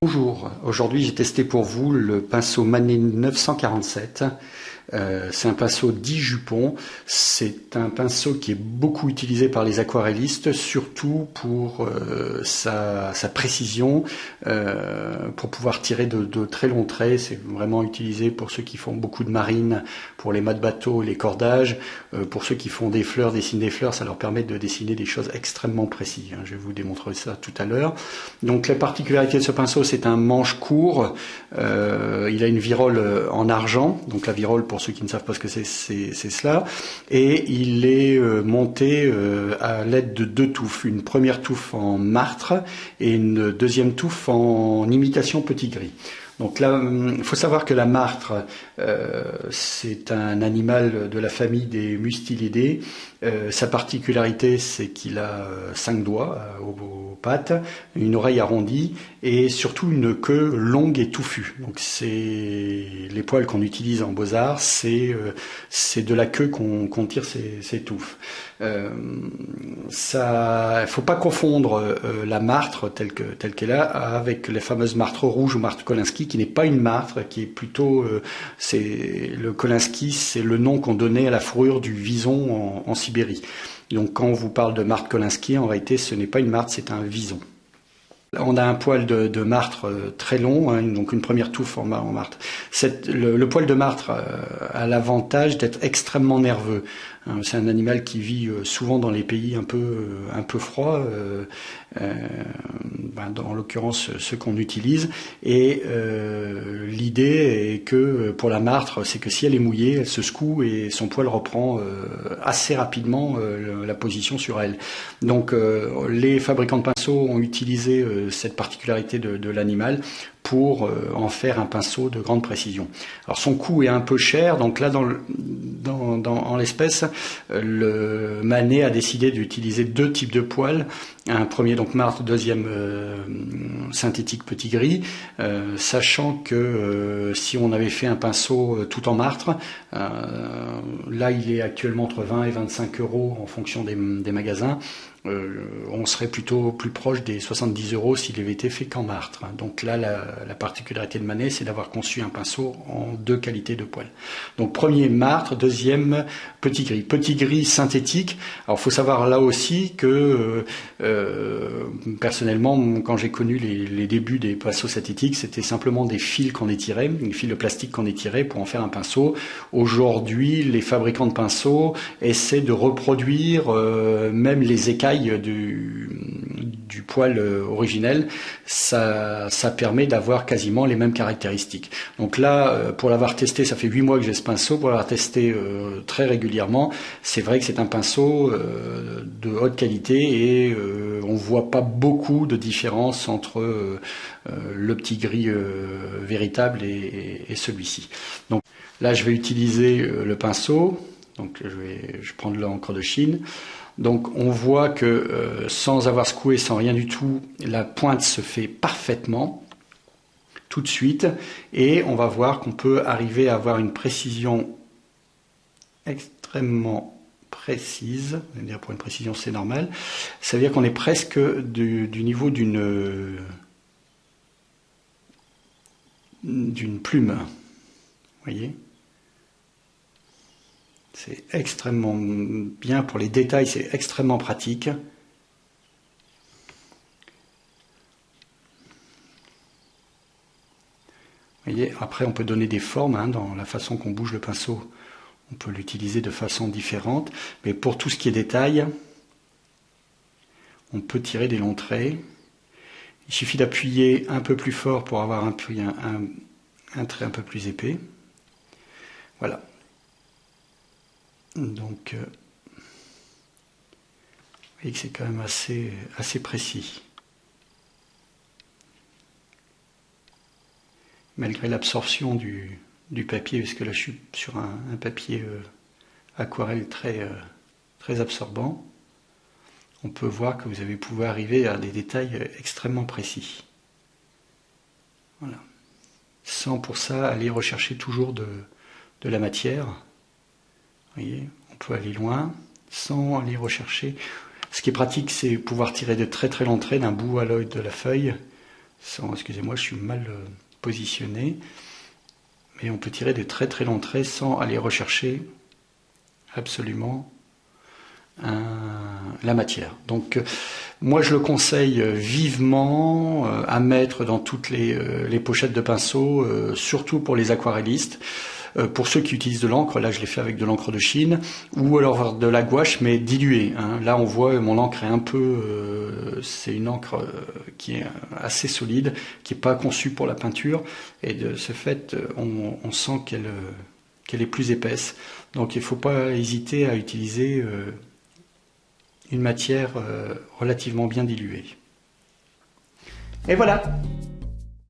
Bonjour, aujourd'hui j'ai testé pour vous le pinceau Manet 947. C'est un pinceau 10 jupons. C'est un pinceau qui est beaucoup utilisé par les aquarellistes, surtout pour sa précision, pour pouvoir tirer de très longs traits. C'est vraiment utilisé pour ceux qui font beaucoup de marine, pour les mâts de bateau, les cordages. Pour ceux qui font des fleurs, dessinent des fleurs, ça leur permet de dessiner des choses extrêmement précises. Je vais vous démontrer ça tout à l'heure. Donc la particularité de ce pinceau, c'est un manche court. Il a une virole en argent. Donc la virole, pour ceux qui ne savent pas ce que c'est cela. Et il est monté à l'aide de deux touffes. Une première touffe en martre et une deuxième touffe en imitation petit gris. Donc là, il faut savoir que la martre, c'est un animal de la famille des Mustelidés. Sa particularité, c'est qu'il a 5 doigts aux pattes, une oreille arrondie et surtout une queue longue et touffue. Donc c'est les poils qu'on utilise en beaux-arts, c'est de la queue qu'on tire ces touffes. Ça, faut pas confondre la martre telle qu'elle est avec les fameuses martres rouges ou martre Kolinsky, qui n'est pas une martre, qui est plutôt le Kolinsky, c'est le nom qu'on donnait à la fourrure du vison en Sibérie. Donc quand on vous parle de martre Kolinsky, en réalité ce n'est pas une martre, c'est un vison. On a un poil de martre très long, donc une première touffe en martre. Le poil de martre a l'avantage d'être extrêmement nerveux. C'est un animal qui vit souvent dans les pays un peu froids, en l'occurrence ceux qu'on utilise. Et l'idée est que pour la martre, c'est que si elle est mouillée, elle se secoue et son poil reprend assez rapidement la position sur elle. Donc les fabricants de pinceaux ont utilisé cette particularité de l'animal pour en faire un pinceau de grande précision. Alors son coût est un peu cher, donc là en l'espèce, le Manet a décidé d'utiliser deux types de poils, un premier donc martre, deuxième synthétique petit gris, sachant que si on avait fait un pinceau tout en martre, là il est actuellement entre 20 et 25 € en fonction des magasins. On serait plutôt plus proche des 70 € s'il avait été fait qu'en martre. Donc là, la particularité de Manet, c'est d'avoir conçu un pinceau en deux qualités de poils. Donc premier martre, deuxième petit gris. Petit gris synthétique. Alors il faut savoir là aussi que personnellement, quand j'ai connu les débuts des pinceaux synthétiques, c'était simplement des fils qu'on étirait, des fils de plastique qu'on étirait pour en faire un pinceau. Aujourd'hui, les fabricants de pinceaux essaient de reproduire même les écailles du poil originel. Ça permet d'avoir quasiment les mêmes caractéristiques. Donc là, pour l'avoir testé, ça fait 8 mois que j'ai ce pinceau, pour l'avoir testé très régulièrement, c'est vrai que c'est un pinceau de haute qualité et on voit pas beaucoup de différence entre le petit gris véritable et celui-ci. Donc là, je vais utiliser le pinceau. Donc je prends de l'encre de Chine. Donc on voit que sans avoir secoué, sans rien du tout, la pointe se fait parfaitement tout de suite et on va voir qu'on peut arriver à avoir une précision extrêmement précise. Vous allez dire pour une précision c'est normal. Ça veut dire qu'on est presque du niveau d'une plume. Vous voyez ? C'est extrêmement bien pour les détails, c'est extrêmement pratique. Vous voyez, après on peut donner des formes dans la façon qu'on bouge le pinceau. On peut l'utiliser de façon différente, mais pour tout ce qui est détail, on peut tirer des longs traits. Il suffit d'appuyer un peu plus fort pour avoir un trait un peu plus épais. Voilà. Donc, vous voyez que c'est quand même assez précis. Malgré l'absorption du papier, puisque là je suis sur un papier aquarelle très absorbant, on peut voir que vous avez pu arriver à des détails extrêmement précis. Voilà. Sans pour ça aller rechercher toujours de la matière. Vous voyez, on peut aller loin sans aller rechercher. Ce qui est pratique, c'est pouvoir tirer de très très longs traits d'un bout à l'autre de la feuille Excusez-moi, je suis mal positionné. Mais on peut tirer des très très longs traits sans aller rechercher absolument la matière. Donc moi je le conseille vivement à mettre dans toutes les pochettes de pinceau, surtout pour les aquarellistes. Pour ceux qui utilisent de l'encre, là je l'ai fait avec de l'encre de Chine, ou alors de la gouache mais diluée. Hein. Là on voit mon encre est un peu, c'est une encre qui est assez solide, qui n'est pas conçue pour la peinture, et de ce fait on sent qu'elle est plus épaisse. Donc il ne faut pas hésiter à utiliser une matière relativement bien diluée. Et voilà!